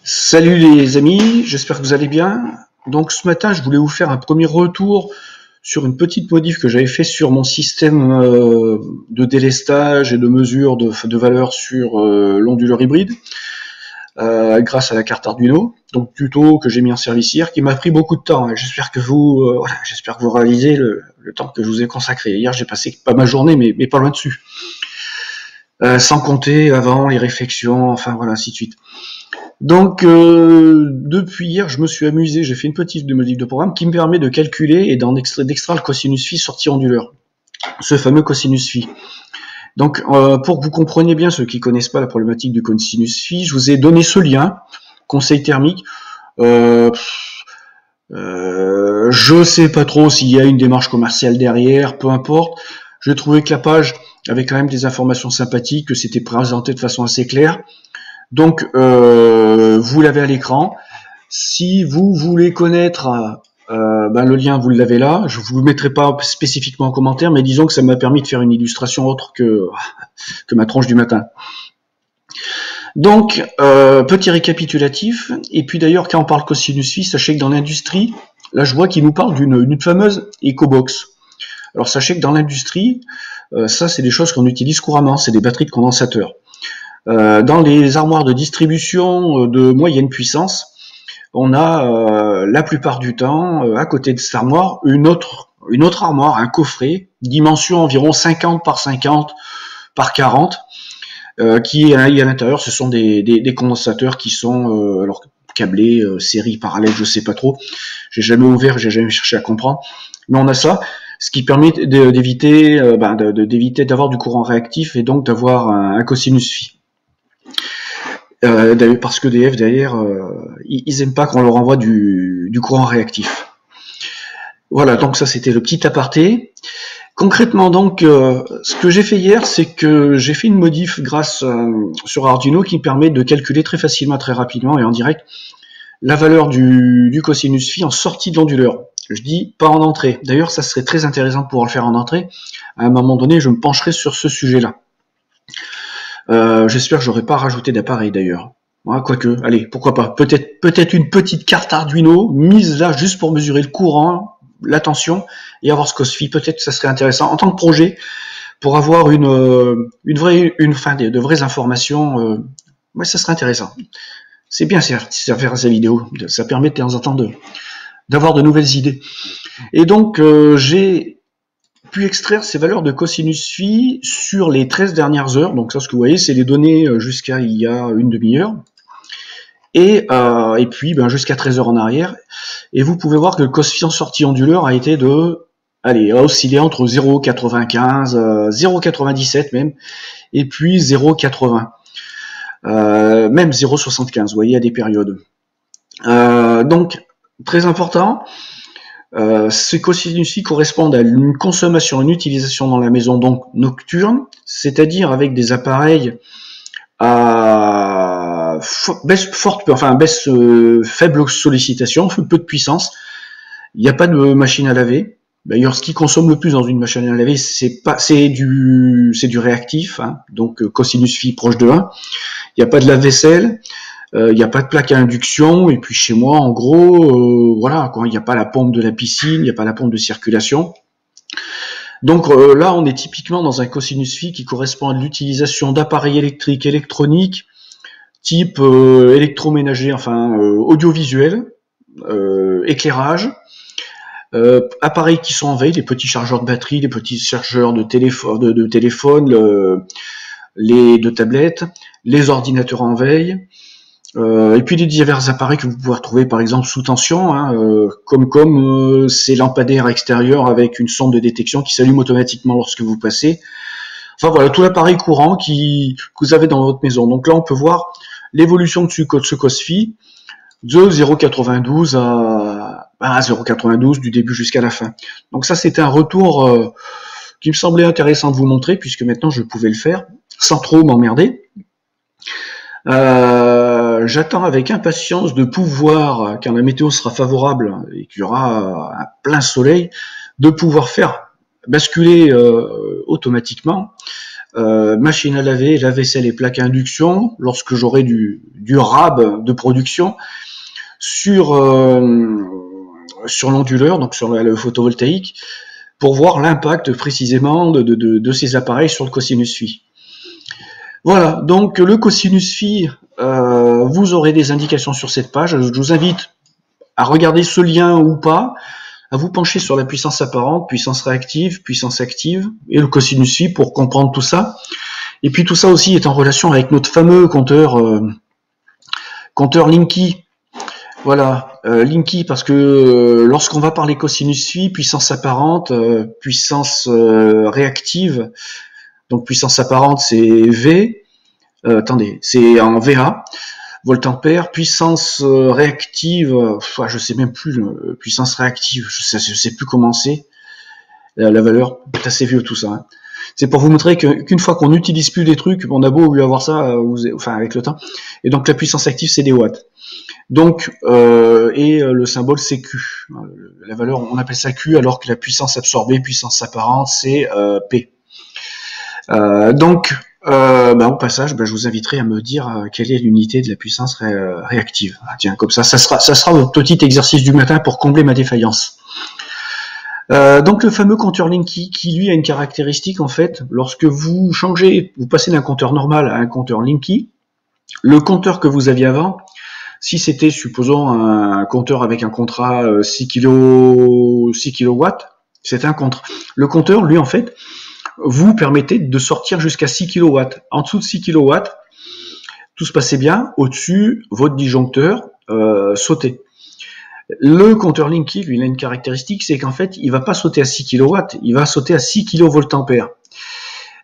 Salut les amis, j'espère que vous allez bien. Donc ce matin, je voulais vous faire un premier retour sur une petite modif que j'avais fait sur mon système de délestage et de mesure de valeur sur l'onduleur hybride grâce à la carte Arduino. Donc tuto que j'ai mis en service hier, qui m'a pris beaucoup de temps. J'espère que vous réalisez le temps que je vous ai consacré. Hier, j'ai passé pas ma journée, mais pas loin dessus. Sans compter avant les réflexions, enfin voilà, ainsi de suite. Donc, depuis hier, je me suis amusé, j'ai fait une petite modif de programme qui me permet de calculer et d'extraire le cosinus phi sortie onduleur, ce fameux cosinus phi. Donc, pour que vous compreniez bien, ceux qui connaissent pas la problématique du cosinus phi, je vous ai donné ce lien, conseil thermique. Je sais pas trop s'il y a une démarche commerciale derrière, peu importe. J'ai trouvé que la page avait quand même des informations sympathiques, que c'était présenté de façon assez claire. Donc, vous l'avez à l'écran. Si vous voulez connaître le lien, vous l'avez là. Je vous le mettrai pas spécifiquement en commentaire, mais disons que ça m'a permis de faire une illustration autre que ma tronche du matin. Donc, petit récapitulatif. Et puis d'ailleurs, quand on parle cosinus phi, sachez que dans l'industrie, là je vois qu'il nous parle d'une fameuse EcoBox. Alors sachez que dans l'industrie, ça c'est des choses qu'on utilise couramment, c'est des batteries de condensateur. Dans les armoires de distribution de moyenne puissance, on a la plupart du temps, à côté de cette armoire, une autre armoire, un coffret, dimension environ 50 par 50 par 40, qui à l'intérieur, ce sont des condensateurs qui sont alors câblés, série, parallèle, je sais pas trop. J'ai jamais ouvert, j'ai jamais cherché à comprendre. Mais on a ça, ce qui permet d'éviter d'avoir du courant réactif et donc d'avoir un cosinus phi. Parce que EDF derrière, ils aiment pas qu'on leur envoie du courant réactif. Voilà, donc ça c'était le petit aparté. Concrètement donc, ce que j'ai fait hier, c'est que j'ai fait une modif grâce sur Arduino qui permet de calculer très facilement, très rapidement et en direct la valeur du cosinus phi en sortie de l'onduleur. Je dis pas en entrée. D'ailleurs, ça serait très intéressant de pouvoir le faire en entrée. À un moment donné, je me pencherai sur ce sujet-là. J'espère que j'aurai pas rajouté d'appareil d'ailleurs. Ouais, quoique, allez, pourquoi pas. Peut-être une petite carte Arduino mise là juste pour mesurer le courant, la tension et avoir ce cos-phi. Peut-être que ça serait intéressant en tant que projet pour avoir de vraies informations. Ouais, ça serait intéressant. C'est bien faire ces vidéos. Ça permet de temps en temps d'avoir de nouvelles idées. Et donc j'ai pu extraire ces valeurs de cosinus phi sur les 13 dernières heures. Donc ça, ce que vous voyez, c'est les données jusqu'à il y a une demi-heure. Et puis jusqu'à 13 heures en arrière. Et vous pouvez voir que le cos phi en sortie onduleur a été a oscillé entre 0,95, 0,97 même, et puis 0,80. Même 0,75, vous voyez, à des périodes. Donc, très important, ces cosinus phi correspondent à une consommation, une utilisation dans la maison donc nocturne, c'est-à-dire avec des appareils à faible sollicitation, peu de puissance. Il n'y a pas de machine à laver. D'ailleurs, ce qui consomme le plus dans une machine à laver, c'est du réactif, hein, donc cosinus phi proche de 1. Il n'y a pas de lave-vaisselle. Il n'y a pas de plaque à induction, et puis chez moi, en gros, voilà, quoi, il n'y a pas la pompe de la piscine, il n'y a pas la pompe de circulation. Donc là, on est typiquement dans un cosinus phi qui correspond à l'utilisation d'appareils électriques, électroniques, type électroménager, audiovisuel, éclairage, appareils qui sont en veille, les petits chargeurs de batterie, les petits chargeurs de téléphone, de tablettes, les ordinateurs en veille. Et puis des divers appareils que vous pouvez retrouver par exemple sous tension, hein, comme ces lampadaires extérieurs avec une sonde de détection qui s'allume automatiquement lorsque vous passez. Enfin voilà, tout l'appareil courant que vous avez dans votre maison. Donc là on peut voir l'évolution de ce cos-phi de 0,92 à 0,92 du début jusqu'à la fin. Donc ça c'était un retour qui me semblait intéressant de vous montrer puisque maintenant je pouvais le faire sans trop m'emmerder. J'attends avec impatience de pouvoir, quand la météo sera favorable et qu'il y aura un plein soleil, de pouvoir faire basculer automatiquement machine à laver, lave-vaisselle et plaque à induction, lorsque j'aurai du RAB de production, sur l'onduleur, donc sur le photovoltaïque, pour voir l'impact précisément de ces appareils sur le cosinus phi. Voilà, donc le cosinus phi, vous aurez des indications sur cette page. Je vous invite à regarder ce lien ou pas, à vous pencher sur la puissance apparente, puissance réactive, puissance active, et le cosinus phi pour comprendre tout ça. Et puis tout ça aussi est en relation avec notre fameux compteur Linky. Voilà, Linky, parce que lorsqu'on va parler cosinus phi, puissance apparente, puissance réactive, donc puissance apparente c'est V, attendez, c'est en VA, volt-ampère, puissance réactive, je sais même plus, puissance réactive, je sais plus comment c'est, la valeur, c'est assez vieux tout ça. Hein. C'est pour vous montrer qu'une fois qu'on n'utilise plus des trucs, on a beau avoir ça, avec le temps, et donc la puissance active c'est des watts. Donc, le symbole c'est Q. La valeur, on appelle ça Q, alors que la puissance absorbée, puissance apparente, c'est P. Au passage, je vous inviterai à me dire quelle est l'unité de la puissance réactive. Tiens, comme ça sera votre petit exercice du matin pour combler ma défaillance. Donc le fameux compteur Linky, qui lui a une caractéristique en fait, lorsque vous passez d'un compteur normal à un compteur Linky, le compteur que vous aviez avant, si c'était, supposons, un compteur avec un contrat 6 kW, c'est un compteur. Le compteur, lui, en fait, vous permettez de sortir jusqu'à 6 kW. En dessous de 6 kW, tout se passait bien. Au-dessus, votre disjoncteur sautait. Le compteur Linky, lui, il a une caractéristique, c'est qu'en fait, il va pas sauter à 6 kW, il va sauter à 6 kVA.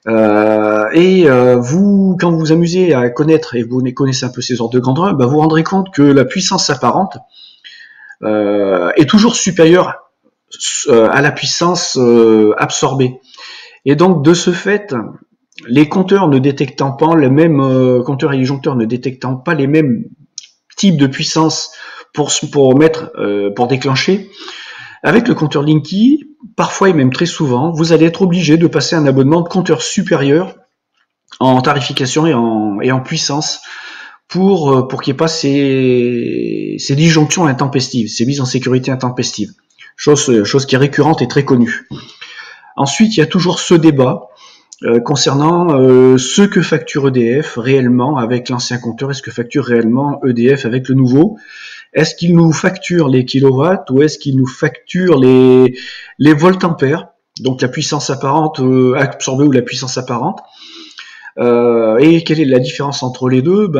Vous, quand vous vous amusez à connaître, et vous connaissez un peu ces ordres de grandeur, vous vous rendrez compte que la puissance apparente est toujours supérieure à la puissance absorbée. Et donc, de ce fait, les compteurs ne détectant pas les mêmes compteurs et disjoncteurs ne détectant pas les mêmes types de puissance pour déclencher, avec le compteur Linky, parfois et même très souvent, vous allez être obligé de passer un abonnement de compteur supérieur en tarification et en puissance pour qu'il n'y ait pas ces disjonctions intempestives, ces mises en sécurité intempestives. Chose qui est récurrente et très connue. Ensuite, il y a toujours ce débat concernant ce que facture EDF réellement avec l'ancien compteur et ce que facture réellement EDF avec le nouveau. Est-ce qu'il nous facture les kilowatts ou est-ce qu'il nous facture les voltampères, donc la puissance apparente absorbée ou la puissance apparente, et quelle est la différence entre les deux?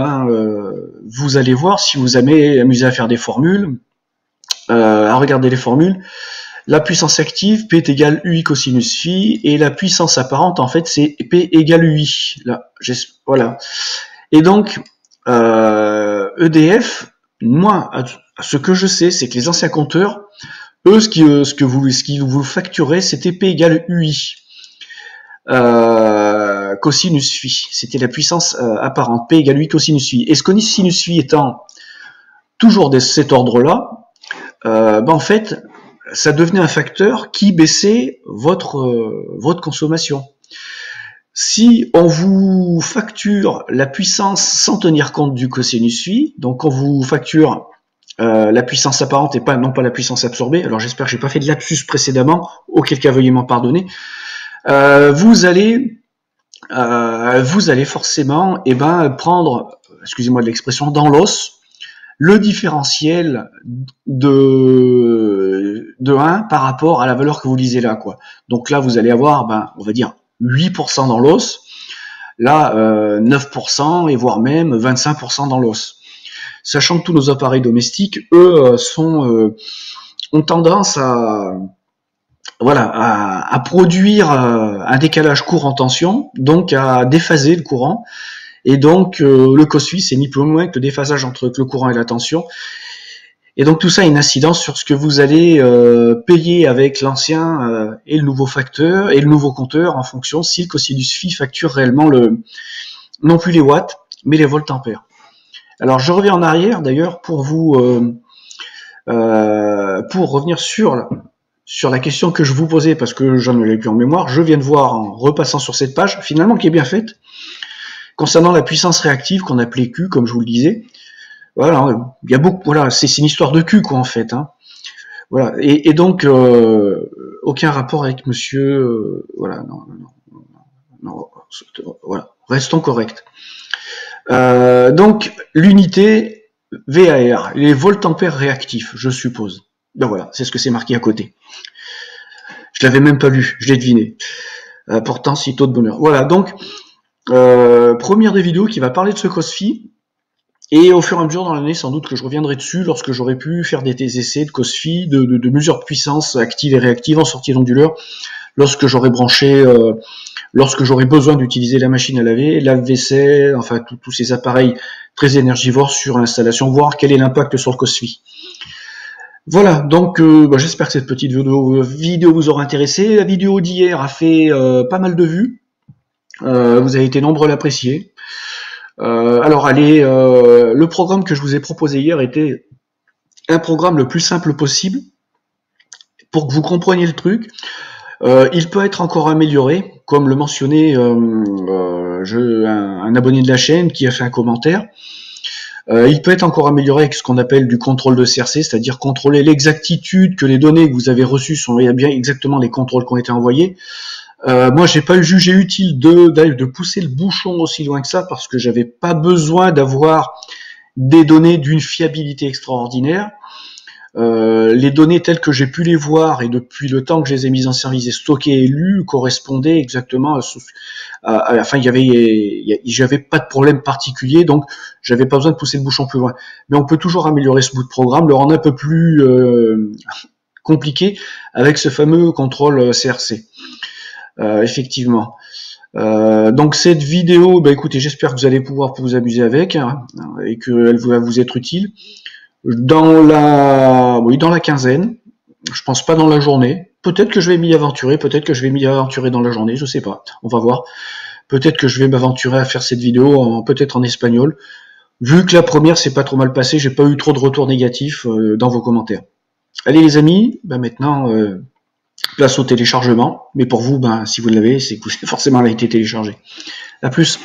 Vous allez voir, si vous amusez à faire des formules, à regarder les formules, la puissance active, P est égal UI cosinus phi, et la puissance apparente, en fait, c'est P égale UI. Là, voilà. Et donc, EDF, moi, ce que je sais, c'est que les anciens compteurs, eux, ce qu'ils vous facturaient, c'était P égale UI. Cosinus phi. C'était la puissance apparente. P égale UI cosinus phi. Et ce cosinus phi étant toujours de cet ordre-là, en fait, ça devenait un facteur qui baissait votre consommation. Si on vous facture la puissance sans tenir compte du cosinus phi, donc on vous facture la puissance apparente et non pas la puissance absorbée, alors j'espère que j'ai pas fait de lapsus précédemment, auquel cas veuillez m'en pardonner, vous allez forcément prendre, excusez-moi de l'expression, dans l'os, le différentiel de 1 par rapport à la valeur que vous lisez là, quoi. Donc là, vous allez avoir, on va dire, 8% dans l'os, là, 9% et voire même 25% dans l'os. Sachant que tous nos appareils domestiques, eux, ont tendance à produire un décalage courant-tension, donc à déphaser le courant. Et donc, le cos-phi, c'est ni plus ni moins que le déphasage entre le courant et la tension. Et donc, tout ça a une incidence sur ce que vous allez payer avec l'ancien et le nouveau facteur et le nouveau compteur en fonction si le cosinus phi facture réellement non plus les watts, mais les voltampères. Alors, je reviens en arrière, d'ailleurs, pour revenir sur sur la question que je vous posais, parce que j'en avais plus en mémoire, je viens de voir en repassant sur cette page, finalement qui est bien faite, concernant la puissance réactive qu'on appelait Q, comme je vous le disais. Voilà, il y a beaucoup, voilà, c'est une histoire de Q, quoi, en fait. Hein. Voilà, et donc aucun rapport avec Monsieur, voilà, non, voilà, restons corrects. Donc l'unité VAR, les voltampères réactifs, je suppose. Ben voilà, c'est ce que c'est marqué à côté. Je l'avais même pas lu, je l'ai deviné. Pourtant, si tôt de bonheur. Voilà, donc première des vidéos qui va parler de ce COSFI. Et au fur et à mesure dans l'année, sans doute que je reviendrai dessus lorsque j'aurai pu faire des essais de COSFI, de mesures de puissance active et réactive en sortie d'onduleur, lorsque j'aurai branché, lorsque j'aurai besoin d'utiliser la machine à laver, lave-vaisselle, enfin tous ces appareils très énergivores sur l'installation, voir quel est l'impact sur le COSFI. Voilà, donc j'espère que cette petite vidéo vous aura intéressé. La vidéo d'hier a fait pas mal de vues. Vous avez été nombreux à l'apprécier. Alors allez, le programme que je vous ai proposé hier était un programme le plus simple possible pour que vous compreniez le truc. Il peut être encore amélioré, comme le mentionnait un abonné de la chaîne qui a fait un commentaire. Il peut être encore amélioré avec ce qu'on appelle du contrôle de CRC, c'est-à-dire contrôler l'exactitude que les données que vous avez reçues sont bien exactement les contrôles qui ont été envoyés. Moi, j'ai pas jugé utile de pousser le bouchon aussi loin que ça parce que j'avais pas besoin d'avoir des données d'une fiabilité extraordinaire. Les données telles que j'ai pu les voir et depuis le temps que je les ai mises en service et stockées et lues correspondaient exactement enfin j'avais pas de problème particulier, donc j'avais pas besoin de pousser le bouchon plus loin. Mais on peut toujours améliorer ce bout de programme, le rendre un peu plus compliqué avec ce fameux contrôle CRC. Effectivement. Donc cette vidéo, écoutez, j'espère que vous allez pouvoir vous amuser avec et qu'elle va vous être utile. Dans la quinzaine, je pense pas dans la journée. Peut-être que je vais m'y aventurer, peut-être que je vais m'y aventurer dans la journée, je sais pas. On va voir. Peut-être que je vais m'aventurer à faire cette vidéo peut-être en espagnol. Vu que la première s'est pas trop mal passée, j'ai pas eu trop de retours négatifs dans vos commentaires. Allez les amis, maintenant place au téléchargement. Mais pour vous, si vous l'avez, c'est que forcément elle a été téléchargée. À plus.